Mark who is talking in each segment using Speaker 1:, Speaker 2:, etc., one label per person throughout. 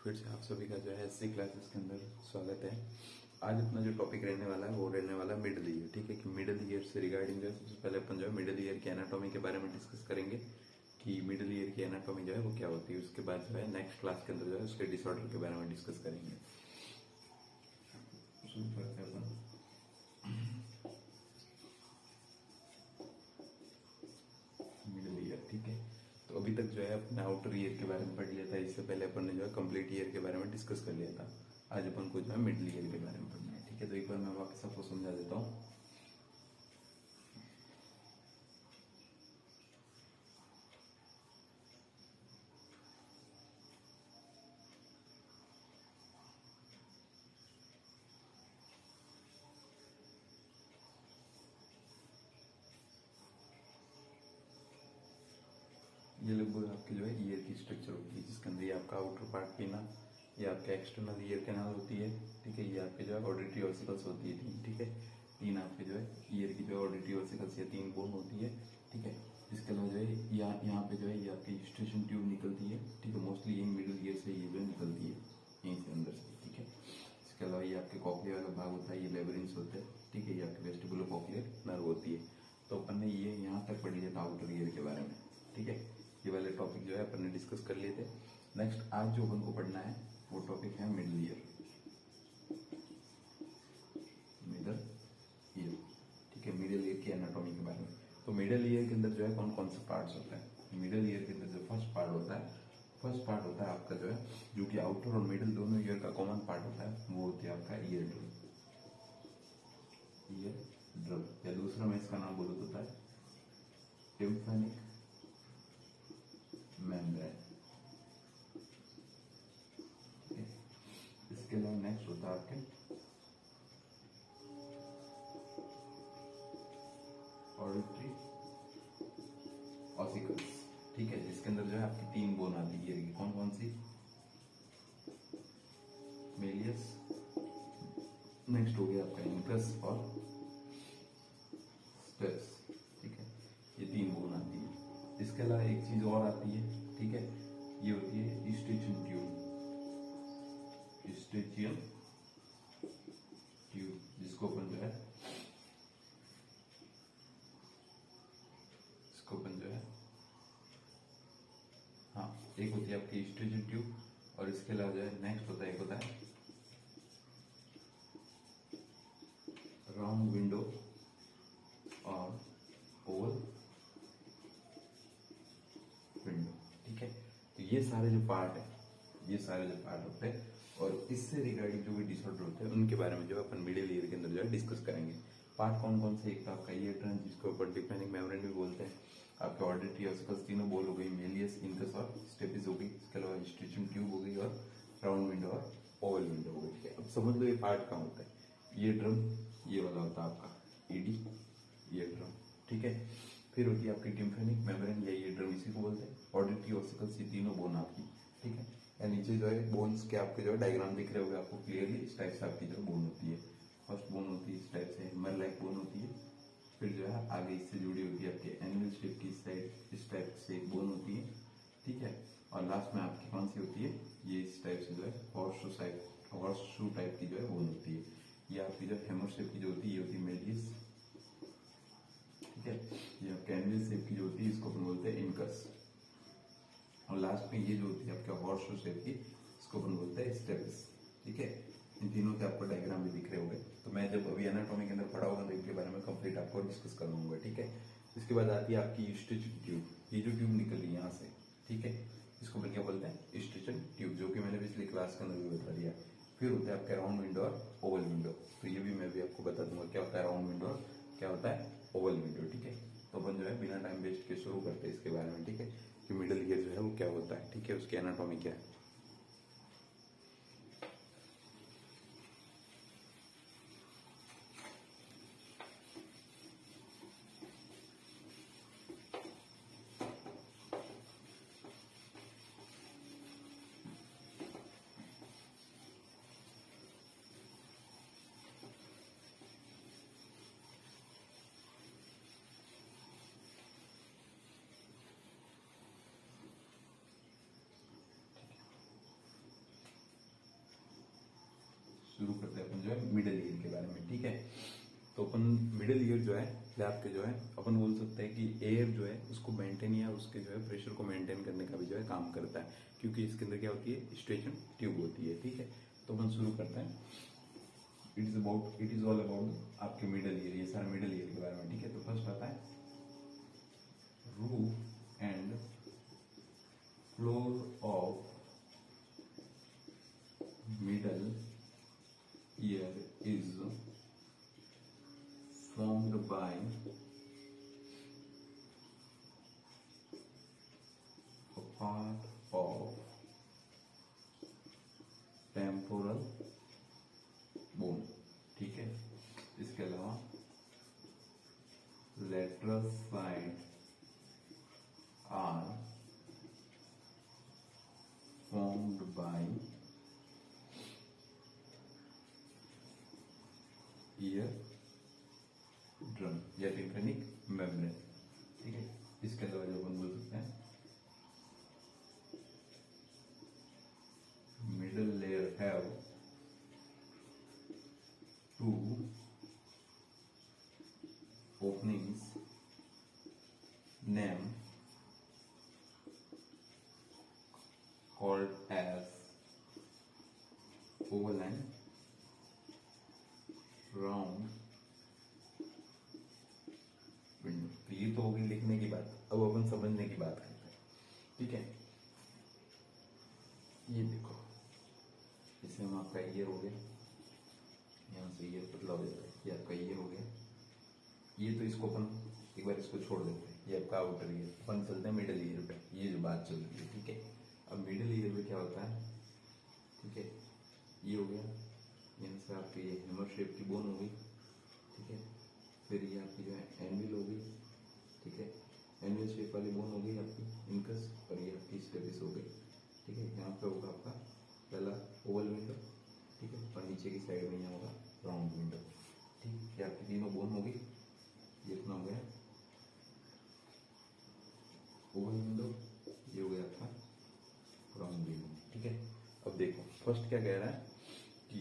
Speaker 1: फिर से आप सभी का जो है एससी क्लासेस के अंदर स्वागत है। आज अपना जो टॉपिक रहने वाला है वो रहने वाला है मिडिल ईयर। ठीक है कि मिडिल ईयर से रिगार्डिंग जो है सबसे पहले अपन जो है मिडिल ईयर की एनाटॉमी के बारे में डिस्कस करेंगे कि मिडिल ईयर की एनाटॉमी जो है वो क्या होती है। उसके बाद जो है नेक्स्ट क्लास के अंदर जो है उसके डिसऑर्डर के बारे में डिस्कस करेंगे। शुरू करते हैं अपन। मिडिल ईयर, ठीक है। तो अभी तक जो है अपने आउटर ईयर के बारे में पढ़ लिया था। इससे पहले अपन ने जो है कंप्लीट ईयर के बारे में डिस्कस कर लिया था। आज अपन को जो है मिडिल ईयर के बारे में पढ़ना है। ठीक है, तो एक बार मैं वापस आपको समझा देता हूँ। ये लगभग आपकी जो है ईयर की स्ट्रक्चर होती है, जिसके अंदर ये आपका आउटर पार्ट पीना, ये आपका एक्सटर्नल ईयर कैनाल होती है। ठीक है, ये आपके जो है ऑडिटरी ऑसिकल्स होती है तीन। ठीक है, तीन आपके जो है ईयर की जो है ऑडिटरी ऑसिकल्स या तीन बोन होती है। ठीक है, इसके अलावा जो है यहाँ पे जो है ये आपकी यूस्ट्रेशन ट्यूब निकलती है। ठीक है, मोस्टली यही मिडिल ईयर से ये जो निकलती है, यहीं से अंदर से। ठीक है, इसके अलावा ये आपके कॉक्लियर वाला भाग होता है, ये लेबरिंस होता है। ठीक है, ये आपके वेस्टिबुलो कॉक्लियर नर्व होती है। तो अपन ने ये यहाँ तक पढ़ लिया था आउटर ईयर के बारे में। ठीक है, ये वाले टॉपिक जो है अपन ने डिस्कस कर लिए थे। नेक्स्ट आज जो अपन को पढ़ना है वो टॉपिक है मिडिल ईयर। मिडिल ईयर, ठीक है, मिडिल ईयर की एनाटॉमी के बारे में। तो मिडिल ईयर के अंदर जो है कौन कौन से पार्ट्स होते हैं। मिडिल ईयर के अंदर जो फर्स्ट पार्ट होता है आपका जो है, जो कि आउटर और मिडिल दोनों ईयर का कॉमन पार्ट होता है, वो होती है आपका ईयर ड्रम। ईयर ड्रम, या दूसरा मैं इसका नाम बोलूँ तो है टिम्पैनिक मेम्ब्रेन। इसके अलावा नेक्स्ट होता है आपके ऑडिटरी ऑसिकल्स। ठीक है, जिसके अंदर जो है आपकी तीन बोन आती है ईयर की। कौन कौन सी? मेलियस, नेक्स्ट हो गया आपका इंकस और स्टेप्स। ठीक है, ये तीन बोन आती है। इसके अलावा एक चीज और आती है, ठीक है, ये होती है यूस्ट्रेशियन ट्यूब। यूस्ट्रेशियन ट्यूब, जिसको अपन जो है हाँ, एक होती है आपकी यूस्ट्रेशियन ट्यूब, और इसके अलावा जो है नेक्स्ट होता है, एक होता है राउंड विंडो और ओवल विंडो। ठीक है, तो ये सारे जो पार्ट होते हैं, और इससे रिगार्डिंग जो भी डिसऑर्डर होते हैं उनके बारे में जो अपन मिडिल ईयर के अंदर जो है डिस्कस करेंगे। पार्ट कौन कौन से? एक तो आपका ईयर ड्रम, जिसको अपन टिम्पैनिक मेम्ब्रेन भी बोलते हैं। आपके ऑडिटरी ऑसिकल्स तीनों बोल हो गई, मेलियस, इंकस और स्टेपिस हो गई। इसके अलावा यूस्ट्रेशियन ट्यूब हो गई, और राउंड विंडो और ओवल विंडो हो गई। ठीक है, अब समझ लो ये पार्ट कहाँ होता है। ईयर ड्रम ये वाला होता है आपका ईडी, ईयर ड्रम। ठीक है, फिर होती है आपकी टिम्पैनिक मेम्ब्रेन या ईयर ड्रम, इसी को बोलते हैं। ऑडिटरी ऑसिकल्स, ये तीनों बोन आपकी। ठीक है, या नीचे जो है बोन्स के आपके जो है डायग्राम दिख रहे होंगे आपको क्लियरली। इस टाइप से आपकी जो बोन होती है, फर्स्ट बोन होती है इस टाइप से, हैमर लाइक बोन होती है। फिर जो है आगे इससे जुड़ी होती है आपके एनुअल शेप की साइड, इस टाइप से एक बोन होती है। ठीक है, और लास्ट में आपकी कौन सी होती है, ये इस टाइप से जो है हॉर्स शू टाइप की जो है बोन होती है। ये आपकी जो हैमर शेप की जो होती है ये होती है मेलियस। ठीक है, ये आपके एनुअल शेप की जो होती है इसको अपन बोलते हैं इनकस, और लास्ट में ये जो होती है आपके हॉर्स शू शेप की, इसको अपन बोलते हैं स्टेपिस। ठीक है, इन तीनों के आपको डायग्राम भी दिख रहे होंगे। तो मैं जब अभी एनाटॉमी के अंदर पढ़ा होगा तो इनके बारे में कंप्लीट आपको डिस्कस कर लूंगा। ठीक है, इसके बाद आती है आपकी यूस्ट्रेशियन ट्यूब। ये जो ट्यूब निकल रही है यहाँ से, ठीक है, इसको अपन क्या बोलते हैं? यूस्ट्रेशियन ट्यूब, जो कि मैंने पिछली क्लास के अंदर भी बता दिया। फिर होता है आपका राउंड विंडो और ओवल विंडो। तो ये भी मैं भी आपको बता दूंगा क्या होता है राउंड विंडो और क्या होता है ओवल विंडो। ठीक है, तो अपन जो है बिना टाइम वेस्ट के शुरू करते हैं इसके बारे में। ठीक है, कि मिडिल ईयर जो है वो क्या होता है। ठीक है, उसकी एनाटॉमी क्या है। जो है मिडल ईयर के बारे में, ठीक है। तो अपन मिडल ईयर जो है फ्लैप के जो है अपन बोल सकते हैं कि एयर जो है उसको मेंटेन या उसके जो है प्रेशर को मेंटेन करने का भी जो है काम करता है, क्योंकि इसके अंदर क्या होती है, स्ट्रेचन ट्यूब होती है, ठीक है। तो अपन शुरू करते हैं। इट इज ऑल अबाउट आपके मिडल ईयर, ये सारा मिडल ईयर के बारे में, ठीक है। तो फर्स्ट आता है roof and floor of middle ear is formed by a part of temporal bone, ठीक है। इसके अलावा lateral side are formed by ear drum या टिम्पैनिक मेम्ब्रेन, ठीक है। इसके अलावा जो अपन बोल सकते हैं middle layer have two openings name called as oval and round window. तो ये तो होगी लिखने की बात, अब अपन समझने की बात करते हैं, ठीक है। ये देखो, इसमें आपका ईयर हो गया, यहाँ से ईयर पतला हो जाता है, ये आपका ईयर हो गया। ये तो इसको अपन एक बार इसको छोड़ देते हैं, ये आपका आउटर ईयर। अपन चलते हैं मिडल ईयर पे, ये जो बात चल रही है, ठीक है। अब मिडल ईयर में क्या होता है, ठीक है, ये हो गया, यहाँ से आपकी ये हेमर शेप की बोन हो गई, ठीक है। फिर ये आपकी जो है एनविल हो गई, ठीक है। एनविल शेप वाली बोन हो गई आपकी इनकस, और ये आपकी स्टेबिस हो गई, ठीक है। यहाँ पे होगा आपका पहला ओवल विंडो, ठीक है, और नीचे की साइड में यहाँ होगा राउंड विंडो, ठीक है। आपकी तीनों बोन हो गई, ये इतना हो गया ओवल विंडो, ये हो गया आपका राउंड विंडो, ठीक है। अब देखो फर्स्ट क्या कह रहा है कि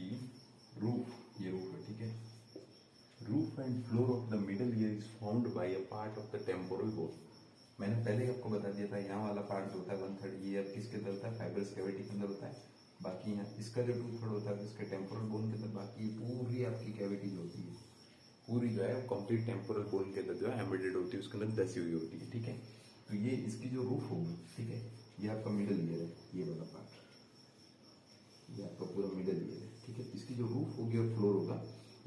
Speaker 1: रूफ, ये रूफ है, ठीक है। Roof and floor of the middle ear is formed by a part of the temporal bone. मैंने पहले ही आपको बता दिया था, यहाँ वाला पार्ट जो होता है 1/3 ये किसके अंदर होता है, फाइब्रस कैविटी के अंदर होता है। बाकी यहाँ इसका जो 2/3 होता है इसके टेम्पोरल बोन के अंदर, बाकी पूरी आपकी कैविटी जो होती है पूरी जो है कंप्लीट टेम्पोरल बोन के अंदर जो है एम्बेडेड होती है, उसके अंदर दसी हुई होती है, ठीक है। तो ये इसकी जो रूफ होगी, ठीक है, ये आपका मिडल ईयर है, ये वाला पार्ट, ये आपका पूरा मिडल ईयर है, ठीक है। इसकी जो रूफ होगी और फ्लोर होगा,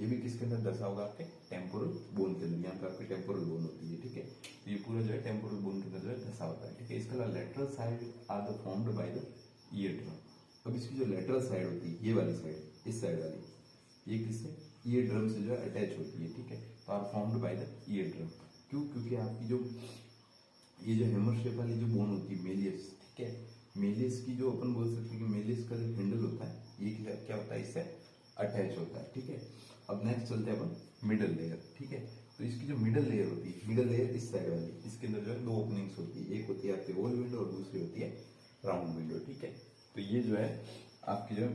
Speaker 1: ये भी किसके अंदर दसा होगा, आपके टेम्पोरल बोन के अंदर। यहाँ पे आपकी टेम्पोरल बोन होती है, ठीक है। तो ये पूरा जो है टेम्पोरल बोन के अंदर जो है दसा होता है, ठीक है। इसके अलावा lateral side are the formed by the eardrum. अब इसकी जो लेटरल साइड होती है, ये वाली साइड, इस साइड वाली, ये किससे, ईयर ड्रम से जो है अटैच होती है, ठीक है। तो are formed by the eardrum. क्यों, क्योंकि आपकी जो ये जो हेमर शेप वाली जो बोन होती है मेलियस, ठीक है, मेलियस की जो अपन बोल सकते हैं कि मेलियस का जो हैंडल होता है, ये क्या होता है, इससे अटैच होता है, ठीक है। अब नेक्स्ट चलते हैं अपन मिडल लेयर, ठीक है। तो इसकी जो मिडल लेयर होती है, मिडल लेयर इस साइड वाली, इसके अंदर जो है 2 ओपनिंग्स होती है, एक होती है आपकी ओवल विंडो और दूसरी होती है राउंड विंडो, ठीक है। तो ये जो है आपकी जो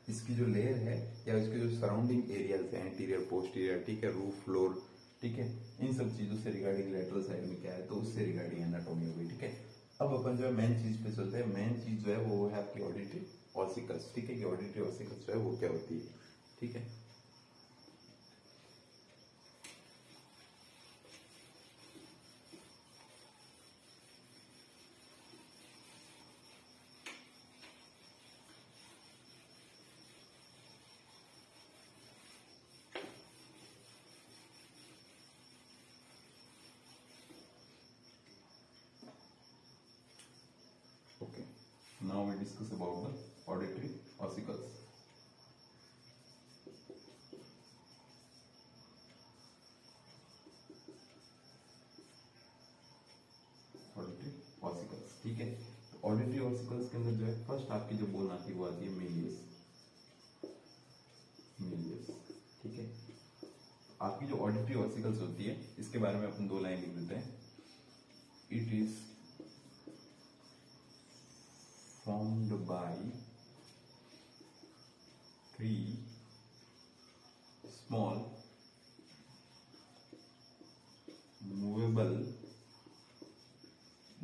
Speaker 1: इसकी जो लेयर है या इसके जो सराउंडिंग एरियाज है, एंटीरियर पोस्टीरियर, ठीक है, रूफ फ्लोर, ठीक है, इन सब चीजों से रिगार्डिंग लेटरल साइड में क्या है, तो उससे रिगार्डिंग एनाटॉमी होगी, ठीक है। अब अपन जो है मेन चीज पे चलते हैं। मेन चीज जो है वो है आपकी ऑडिटरी ऑसिकल्स, ठीक है, कि ऑडिटरी ऑसिकल्स जो है वो क्या होती है, ठीक है। Okay, now we discuss about the auditory ossicles. Auditory ossicles, ठीक है। तो ऑडिटरी ऑसिकल्स के अंदर जो है फर्स्ट आपकी जो बोन आती है वो आती है मेलियस, मेलियस, ठीक है। आपकी जो ऑडिटरी ऑसिकल्स होती है इसके बारे में अपन 2 लाइन लिख देते हैं। It is formed by 3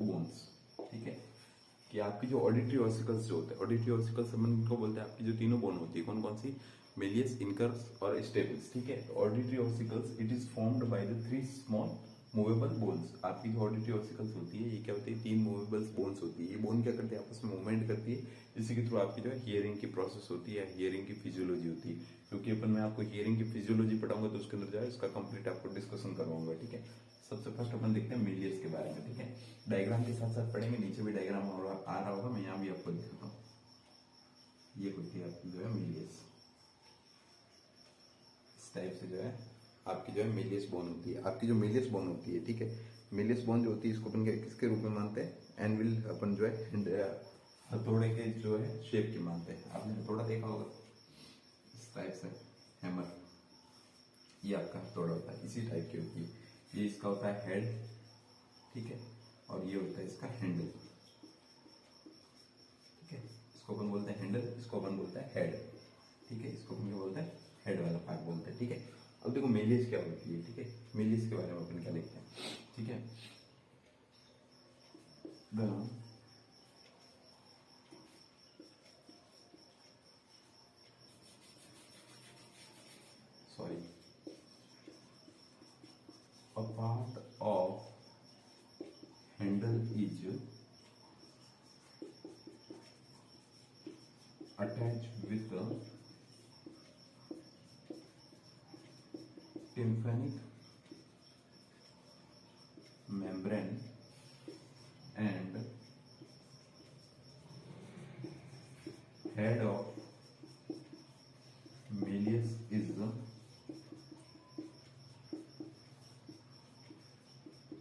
Speaker 1: bones, ठीक है, कि आपकी जो ऑडिटरी ऑसिकल्स जो होते हैं, ऑडिटरी ऑसिकल्स अपन को बोलते हैं आपकी जो तीनों बोन होती है, कौन कौन सी, मेलियस, इनकस और स्टेपल्स, ठीक है। Auditory ossicles it is formed by the 3 small movable bones. आपकी जो ऑडिटरी ऑसिकल्स होती है ये क्या होती है, 3 मूवेबल बोन्स होती है। ये बोन क्या करती है, आपस में मूवमेंट करती है, इसी के थ्रू आपकी जो है हियरिंग की प्रोसेस होती है, हियरिंग की फिजियोलॉजी होती है। क्योंकि अपन मैं आपको हियरिंग की फिजियोलॉजी पढ़ाऊंगा तो उसके अंदर जो है इसका कंप्लीट आपको डिस्कशन करवाऊंगा, ठीक है। सबसे फर्स्ट अपन देखते हैं मेलियस के बारे में, ठीक है। डायग्राम के साथ साथ पढ़ेंगे, नीचे भी डायग्राम आ रहा होगा, मैं यहाँ भी आपको दिखाता हूँ। ये होती है आपकी जो है मेलियस, इस टाइप से जो है आपकी जो है मेलियस बोन होती है। आपकी जो मेलियस बोन होती है, ठीक है, मेलियस बोन जो होती है इसको अपन किसके रूप में मानते हैं, एनविल अपन जो है हथौड़े के जो है शेप की मानते हैं। आपने हथौड़ा देखा होगा इस टाइप से, हैमर, ये आपका हथौड़ा होता है, इसी टाइप की होती है। ये इसका होता है हेड, ठीक है, और ये होता है इसका हैंडल, ठीक है। इसको अपन बोलते हैं हैंडल, इसको अपन बोलते हैं हेड, ठीक है। इसको अपन क्या बोलते हैं, हेड वाला पार्ट बोलते हैं, ठीक है। अब देखो मेलियस क्या होती है, ठीक है, मेलियस के बारे में अपन क्या लिखते हैं, ठीक है। Sorry, a part of handle is attached with the tympanic membrane and head of Malleus is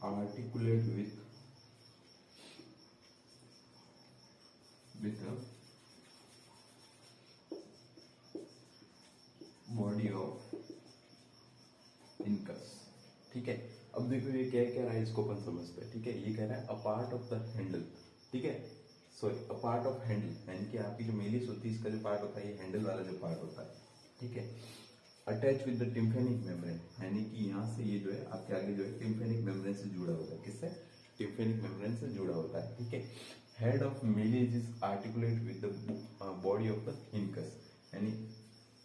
Speaker 1: articulate with the body of incus, ठीक है। अब देखो ये क्या कह रहा है, इसको अपन समझते हैं, ठीक है। ये कह रहा है a part of the handle, ठीक है, sorry a part of Henle, यानी कि आपकी जो मेलिस होती है इसका जो पार्ट होता है, ये हैंडल वाला जो पार्ट होता है, ठीक है, अटैच विद द टिम्फेनिक मेम्ब्रेन, यानी कि यहाँ से ये जो है आपके आगे जो है टिम्फेनिक मेम्ब्रेन से जुड़ा होता है, किससे, टिम्फेनिक मेम्ब्रेन से जुड़ा होता है, ठीक है। Head of malice is articulate with the body of the incus, यानी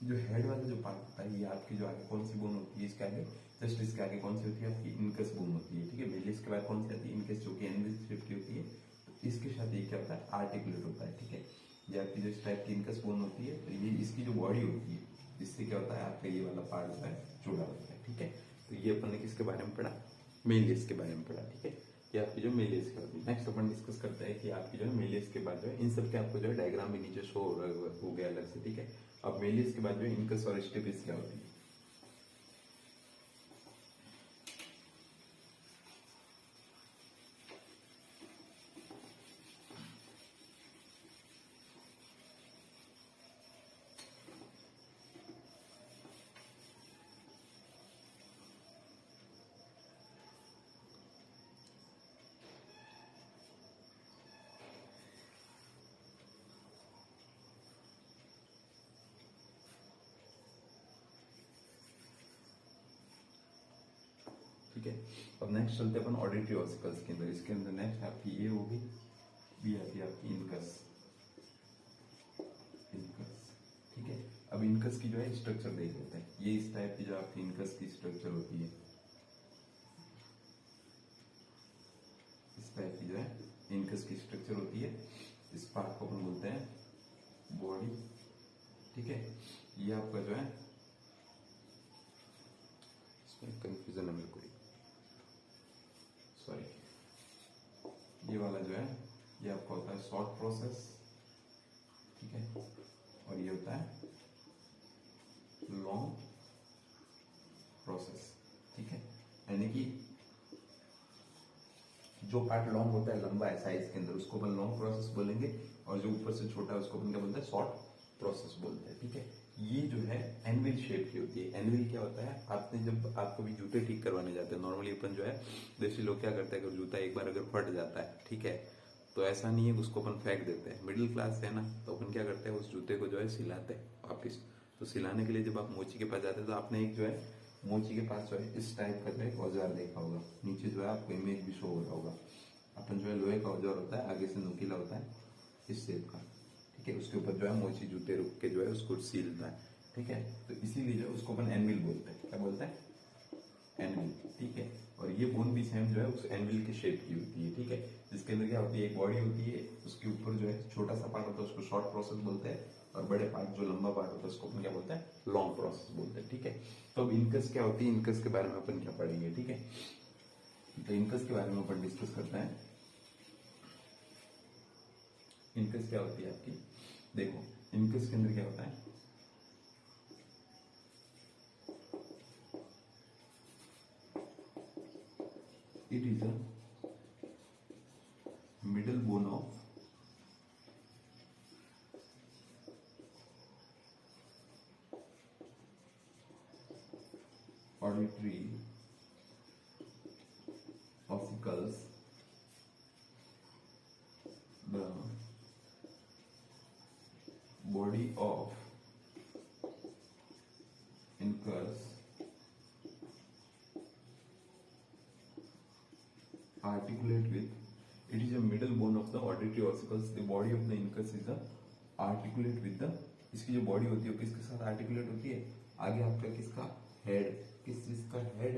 Speaker 1: जो हेड वाला जो पार्ट होता है ये आपकी जो आगे कौन सी बोन होती है, इसके आगे जस्ट इसके आगे कौन सी होती है, आपकी इनकस बोन होती है, ठीक है। मेलिस के बाद कौन सी आती है, इनकस, जो कि एनविल शेप की होती है। तो इसके साथ ये क्या होता है, आर्टिकुलेट होता है, ठीक है। ये आपकी जो इस टाइप की इनकस बोन होती है, तो ये इसकी जो बॉडी होती है, इससे क्या होता है आपका ये वाला पार्ट जो है जुड़ा होता है, ठीक है। तो ये अपन ने किसके बारे में पढ़ा, मेलियस के बारे में पढ़ा, ठीक है। ये आपकी जो मेलियस की होती है। नेक्स्ट अपन डिस्कस करते हैं कि आपकी जो है मेलियस के बाद जो है इन सब के आपको जो है डायग्राम भी नीचे शो हो गया अलग से, ठीक है। अब मेलियस के बाद जो है इनकस और स्टेपिस क्या होती है। ठीक है। अब नेक्स्ट चलते हैं अपन ऑडिटरी ऑसिकल्स के अंदर। इसके अंदर नेक्स्ट आपकी ये होगी, भी आती है आपकी इनकस, इनकस, ठीक है। अब इनकस की जो है स्ट्रक्चर देख लेते हैं। ये इस टाइप की जो आपकी इनकस की स्ट्रक्चर होती है, इस टाइप की जो है इनकस की स्ट्रक्चर होती है। इस पार्ट को अपन बोलते हैं बॉडी, ठीक है। ये आपका जो है, इसमें कंफ्यूजन है मेरे को, सॉरी, ये वाला जो है ये आपका होता है शॉर्ट प्रोसेस, ठीक है, और ये होता है लॉन्ग प्रोसेस, ठीक है। यानी कि जो पार्ट लॉन्ग होता है, लंबा है साइज के अंदर, उसको अपन लॉन्ग प्रोसेस बोलेंगे, और जो ऊपर से छोटा है उसको अपन क्या बोलते हैं, शॉर्ट प्रोसेस बोलते हैं, ठीक है। ये जो है एनविल शेप की होती है। एनविल क्या होता है, आपने जब आप कभी जूते ठीक करवाने जाते हैं, नॉर्मली अपन जो है देसी लोग क्या करते हैं, अगर जूता एक बार अगर फट जाता है, ठीक है, तो ऐसा नहीं है उसको अपन फेंक देते हैं। मिडिल क्लास है ना, तो अपन क्या करते हैं, उस जूते को जो है सिलाते हैं वापिस। तो सिलाने के लिए जब आप मोची के पास जाते हैं, तो आपने एक जो है मोची के पास जो है इस टाइप का जो है औजार देखा होगा, नीचे जो है आपको इमेज भी शो हो रहा होगा। अपन जो है लोहे का औजार होता है, आगे से नुकीला होता है इस शेप का, ठीक है। उसके ऊपर जो है मोची जूते रुक के जो है उसको सीलता है, ठीक है। तो इसीलिए जो है उसको अपन एनविल बोलते हैं। क्या बोलते हैं? एनविल, ठीक है। और ये बोन भी सेम जो है उस एनविल के शेप की होती है, ठीक है। जिसके अंदर क्या होती है, एक बॉडी होती है, उसके ऊपर जो है छोटा सा पार्ट होता है उसको शॉर्ट प्रोसेस बोलते हैं, और बड़े पार्ट जो लंबा पार्ट होता है उसको अपन क्या बोलते हैं, लॉन्ग प्रोसेस बोलते हैं, ठीक है। तो अब इनकस क्या होती है, इनकस के बारे में अपन क्या पढ़ेंगे, ठीक है। तो इनकस के बारे में अपन डिस्कस करते हैं। इनकस क्या होती है आपकी, देखो इनकस के अंदर क्या होता है, it is a middle bone of auditory ossicles, the body of incus articulate with, it is a middle bone of the auditory ossicles, the body of the incus is a articulate with the, इसकी जो body होती है वो किसके साथ articulate होती है, आगे आपका किसका हेड, किस चीज का हेड,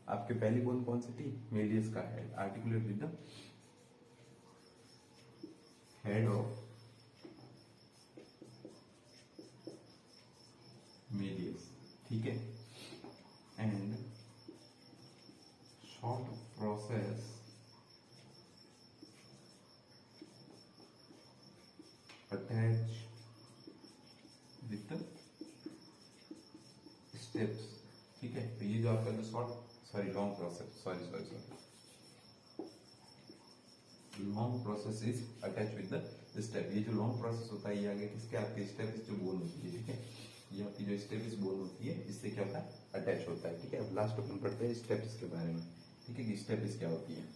Speaker 1: आपके पहली बोन कौन सी थी, मेलियस का head, articulate with the head of Méliès, ठीक है। And short process attach with steps, ठीक है। तो ये जो आपका जो long process, long process is attach with the step. ये जो लॉन्ग प्रोसेस होता है ये आगे किसके, आपके स्टेप जो बोन होती है, ठीक है। ये आपकी जो स्टेप बोन होती है इससे क्या होता है, अटैच होता है, ठीक है। अब लास्ट अपन पढ़ते हैं स्टेप्स के बारे में, ठीक है, कि स्टेप्स क्या होती है।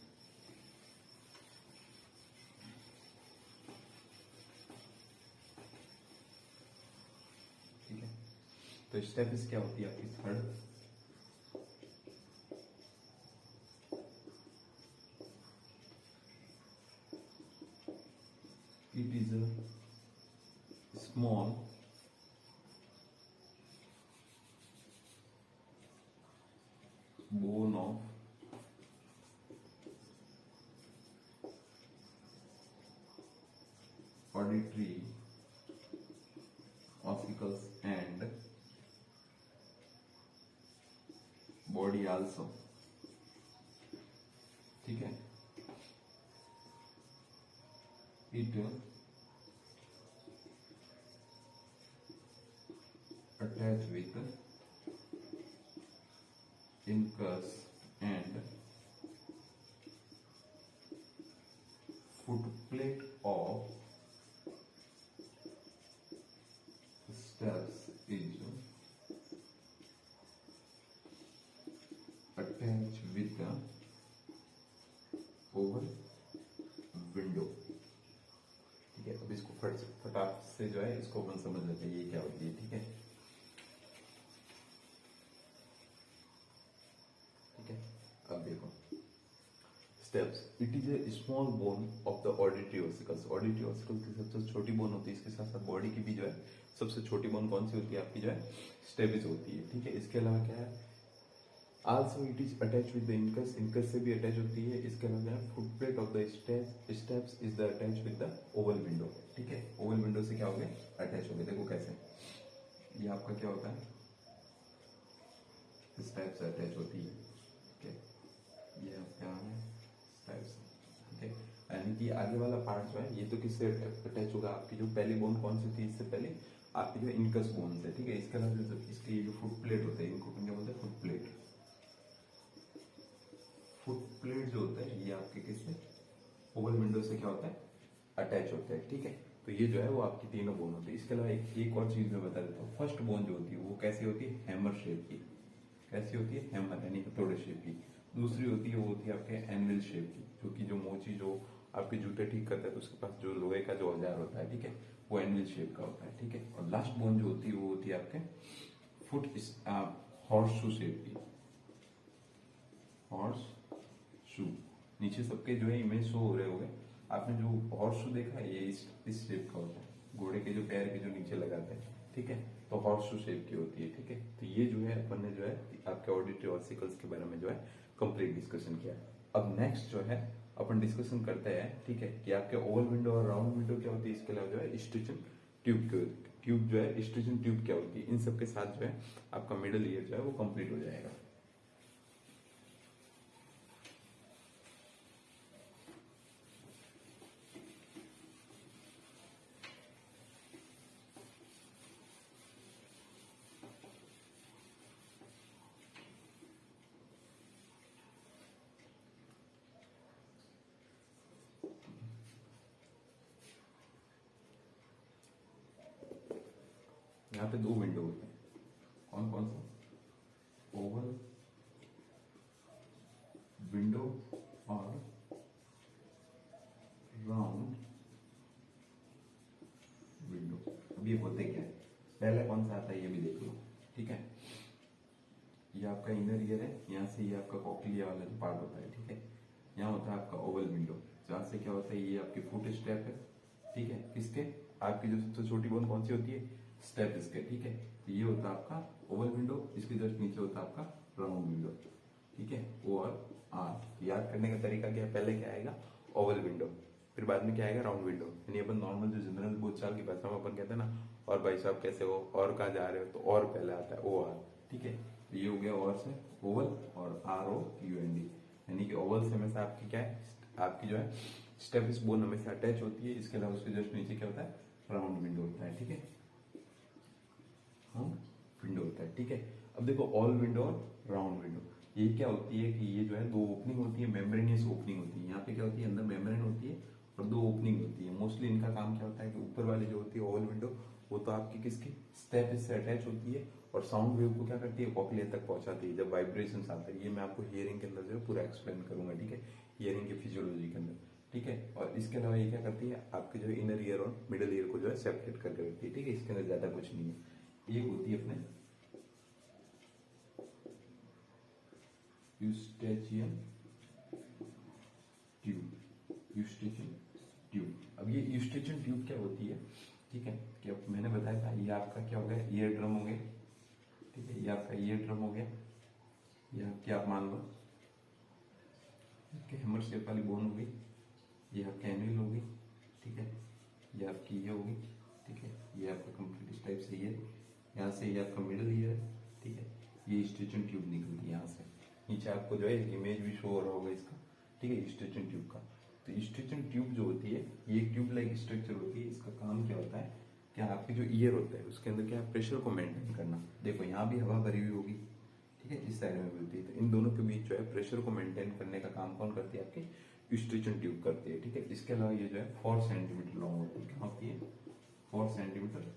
Speaker 1: ठीक है, तो स्टेप्स क्या होती है आपकी, third it is a small bone of auditory ossicles and body also, ठीक है। it attach with incus and footplate of steps is attached with the over window, ठीक है। अब इसको फटाक से जो है इसको अपन समझ लेते हैं ये क्या होती है, ठीक है। ठीक है, अब देखो steps, it is a small bone of the auditory ossicles. Auditory ossicles की सबसे छोटी बोन होती है, इसके साथ साथ बॉडी की भी जो है सबसे छोटी बोन कौन सी होती है आपकी, जो है स्टेपिस होती है, ठीक है। इसके अलावा क्या है, also it is attach with the incus, incus से भी अटैच होती है। इसके अलावा footprint of the steps is the attach with the Oval window, ठीक है। ओवल विंडो से क्या हो गया, अटैच हो गया। देखो कैसे, ये आपका क्या होता है, इस टाइप से अटैच होती है, ठीक है। ये क्या है, स्टेप्स, ठीक है। यानी कि आगे वाला पार्ट जो है ये तो किससे अटैच होगा, आपकी जो पहली बोन कौन सी थी इससे पहले, आपकी जो इनकस बोन से, ठीक है। इसके अलावा इसके जो फुट प्लेट होते हैं इनको क्या बोलते हैं, फुट प्लेट। फुट प्लेट जो होता है ये आपके किससे, ओवल विंडो से क्या होता है, अटैच होता है, ठीक है। तो ये जो है वो आपकी तीनों बोन होती है। इसके अलावा एक और चीज मैं बता देता हूँ, फर्स्ट बोन जो होती है वो कैसी होती है, हैमर शेप की। कैसी होती है, हैमर यानी हथौड़े शेप की। दूसरी होती है वो होती है आपके एनविल शेप की, जो कि जो मोची जो आपके जूते ठीक करता है तो उसके पास जो लोहे का जो औजार होता है, ठीक है, वो एनविल शेप का होता है, ठीक है। और लास्ट बोन जो होती है वो होती है आपके फुट हॉर्स शू शेप की, हॉर्स शू, नीचे सबके जो है इमेज शो हो रहे होंगे। आपने जो हॉर्स शू देखा है, ये इस शेप का होता है, घोड़े के जो पैर के जो नीचे लगाते हैं, ठीक है, तो हॉर्स शू शेप की होती है, ठीक है। तो ये जो है अपन ने जो है आपके ऑडिटरी ऑसिकल्स के बारे में जो है कंप्लीट डिस्कशन किया। अब नेक्स्ट जो है अपन डिस्कशन करते हैं, ठीक है, कि आपके ओवल विंडो और राउंड विंडो क्या होती है, इसके अलावा जो है स्टिचन ट्यूब जो है स्टिचन ट्यूब क्या होती है, इन सब के साथ जो है आपका मिडल ईयर जो है वो कंप्लीट हो जाएगा। यहाँ पे दो विंडो होते हैं, कौन कौन सा, ओवल विंडो और राउंड विंडो। अब ये होते क्या है, पहले कौन सा आता है ये भी देख लो, ठीक है। ये आपका इनर ईयर है, यहाँ से ये आपका कॉक्लिया वाला जो पार्ट होता है, ठीक है। यहाँ होता है आपका ओवल विंडो, जहाँ से क्या होता है, ये आपकी फुट स्टेप है, ठीक है। किसके, आपकी जो सबसे छोटी बोन कौन सी होती है, स्टेप इसके, ठीक है। तो ये होता है आपका ओवल विंडो, इसके जस्ट नीचे होता है आपका राउंड विंडो, ठीक है। ओ और आर याद करने का तरीका क्या है, पहले क्या आएगा ओवल विंडो, फिर बाद में क्या आएगा राउंड विंडो। यानी अपन नॉर्मल जो जनरल बोलचाल की भाषा में अपन कहते हैं ना, और भाई साहब कैसे हो, और कहाँ जा रहे हो, तो और पहले आता है ओ आर, ठीक है। ये हो गया और से ओवल, और R O U N D, यानी कि ओवल से हमेशा आपकी क्या है, आपकी जो है स्टेप इस बोन हमेशा अटैच होती है। इसके अलावा उसके जस्ट नीचे क्या होता है, राउंड विंडो होता है, ठीक है, विंडो होता है, ठीक है। अब देखो ऑल विंडो और राउंड विंडो, ये क्या होती है कि ये जो है दो ओपनिंग होती है, मेम्ब्रेनियस ओपनिंग होती है। यहाँ पे क्या होती है, अंदर मेम्ब्रेन होती है और दो ओपनिंग होती है। मोस्टली इनका काम क्या होता है कि ऊपर वाली जो होती है ओवल विंडो, वो तो आपकी किसकी, स्टेप से अटैच होती है, और साउंड वेव को क्या करती है, कॉक्लिया तक पहुंचाती है जब वाइब्रेशन आता है। ये मैं आपको हियरिंग के अंदर जो है पूरा एक्सप्लेन करूंगा, ठीक है, हियरिंग की फिजियोलॉजी के अंदर, ठीक है। और इसके अलावा ये क्या करती है, आपके जो इनर ईयर और मिडल ईयर को जो है सेपरेट करके रखती है, ठीक है। इसके अंदर ज्यादा कुछ नहीं है। एक होती है अपने यूस्टेचियन ट्यूब। अब ये यूस्टेचियन ट्यूब क्या होती है, ठीक है, कि अब मैंने बताया था ये आपका क्या हो गया, ईयर ड्रम हो गया, ठीक है। ये आपका ईयर ड्रम हो गया, ये आपकी आप मान लो हैमर शेप वाली बोन हो गई, ये आपका एनुअल हो गई, ठीक है। ये आपकी ये होगी, ठीक है। ये आपका कंप्लीट इस टाइप से ईयर, यहाँ से ये आपका मिडल ईयर है, ठीक है। ये स्टिचन ट्यूब निकलती है यहाँ से, नीचे आपको जो है इमेज भी शो हो रहा होगा इसका, ठीक है, स्टिचन ट्यूब का। तो स्टिचन ट्यूब जो होती है, ये एक ट्यूब लाइक स्ट्रक्चर होती है। इसका काम क्या होता है, क्या आपकी जो ईयर होता है उसके अंदर क्या प्रेशर को मेंटेन करना। देखो यहाँ भी हवा भरी हुई होगी, ठीक है, इस साइड में भी होती है। तो इन दोनों के बीच जो है प्रेशर को मेंटेन करने का काम कौन करती है, आपकी स्टिचन ट्यूब करती है, ठीक है। इसके अलावा ये जो है 4 सेंटीमीटर लॉन्ग होती है, क्या होती है, 4 सेंटीमीटर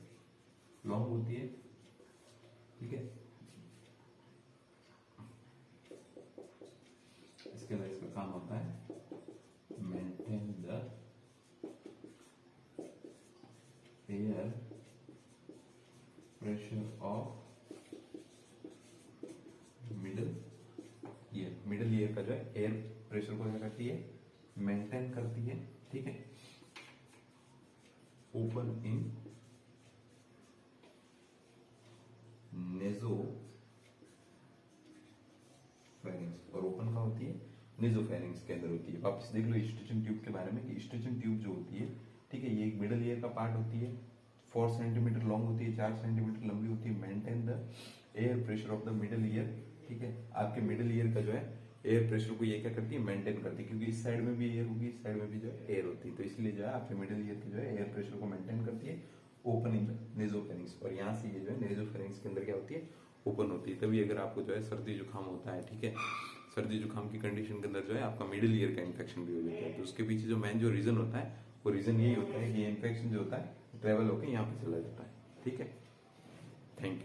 Speaker 1: लॉन्ग होती है, ठीक है। इसके अलावा इसका काम होता है maintain the air pressure of middle ear का जो है एयर प्रेशर को क्या करती है, मेंटेन करती है, ठीक है। ओपन इन नेजो फेरिंग्स, और ओपन का होती है नेजो फेरिंग्स के अंदर होती है। वापस देख लो स्टिचन ट्यूब के बारे में कि स्टिचन ट्यूब जो होती है, ठीक है, ये एक मिडल ईयर का पार्ट होती है, 4 सेंटीमीटर लॉन्ग होती है, 4 सेंटीमीटर लंबी होती है। Maintain the air pressure of the middle ear, ठीक है। आपके मिडल ईयर का जो है एयर प्रेशर को ये क्या करती है, मेंटेन करती है, क्योंकि इस साइड में भी एयर होगी, इस साइड में भी जो है एयर होती है। तो इसलिए जो है आपके मिडल ईयर की जो है एयर प्रेशर को मेंटेन करती है, ओपन इन द नेजोफेरिंग्स। और यहाँ से ये जो है नेजोफेरिंग्स के अंदर क्या होती है, ओपन होती है। तभी अगर आपको जो है सर्दी जुकाम होता है, ठीक है, सर्दी जुकाम की कंडीशन के अंदर जो है आपका मिडिल ईयर का इन्फेक्शन भी हो जाता है, तो उसके पीछे जो मेन जो रीजन होता है, वो रीजन यही होता है कि ये इन्फेक्शन जो होता है ट्रेवल होकर यहाँ पे चला जाता है, ठीक है। Thank you.